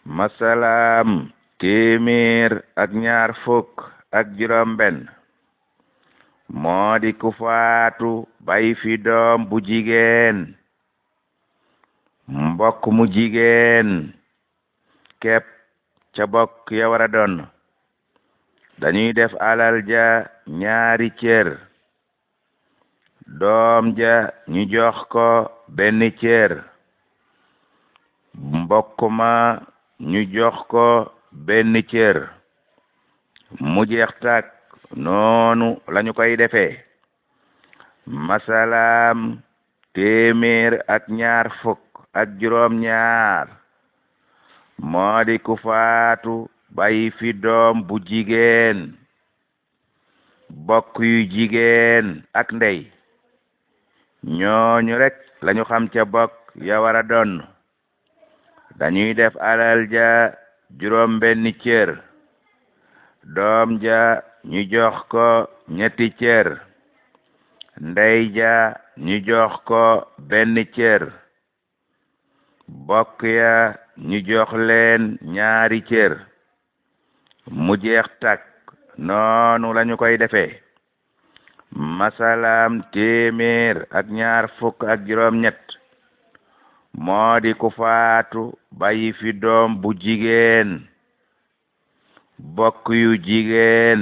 masalaam téeméer ak ñaar fukk ak juróom benn moo di ku faatu bàyyi fi doom bu jigéen mbokk mu jigéen képp ca bokk ya wara doon dañuy def alal ja ñaari cër doom ja ñu jox ko benn cër mbokk ma ñu jox ko benn cër mu jeex tàkk noonu lañu koy defee masalaam téeméer ak ñaar fukk ak juróom ñaar moo di ku faatu bàyyi fi doom bu jigéen bokk yu jigéen ak ndey ñooñu rek lañu xam ca bokk ya wara doon dañuy def alal ja juróom benn cër doom ja ñu jox ko ñetti cër ndey ja ñu jox ko benn cër bokk ya ñu jox leen ñaari cër mu jeex takk noonu lañu koy defee masalaam téeméer ak ñaar fukk ak juróom ñett moo di ku faatu bàyyi fi doom bu jigéen bokk yu jigéen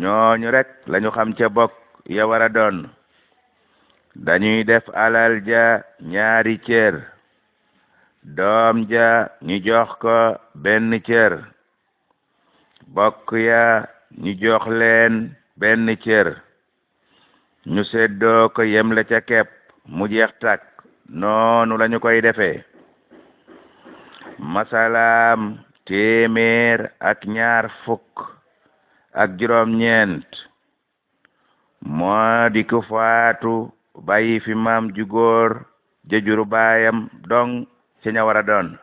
ñooñu rek lañu xam ca bokk ya wara doon dañuy def alal ja ñaari cër doom ja ñu jox ko benn cër bokk ya ñu jox leen benn cër ñu seddoo ko yemle ca kepp mu jeex tàkk noonu lañu koy defee masalaam téeméer ak ñaar fukk ak juróom ñeent moo di ku faatu bàyyi fi maam ju góor jëjuru baayam dong ci ña wara doon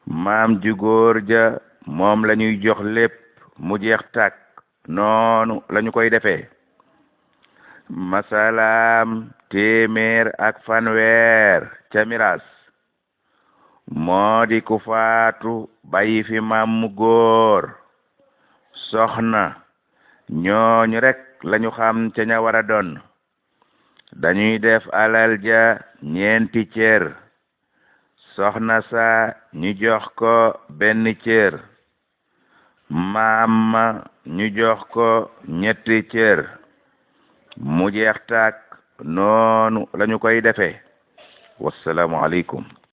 maam ju góor ja moom lañuy jox lépp mu jeex tàkk noonu lañu koy defee masalaam téeméer ak fanweer ca miraas moo di ku faatu bàyyi fi maam mu góor soxna ñooñu rek lañu xam ca ña wara doon dañuy def alal ja ñeenti cër soxna sa ñu jox ko benn cër maam ma ñu jox ko ñetti cër mu jeex tàkk noonu lañu koy defee wassalaamu aleykum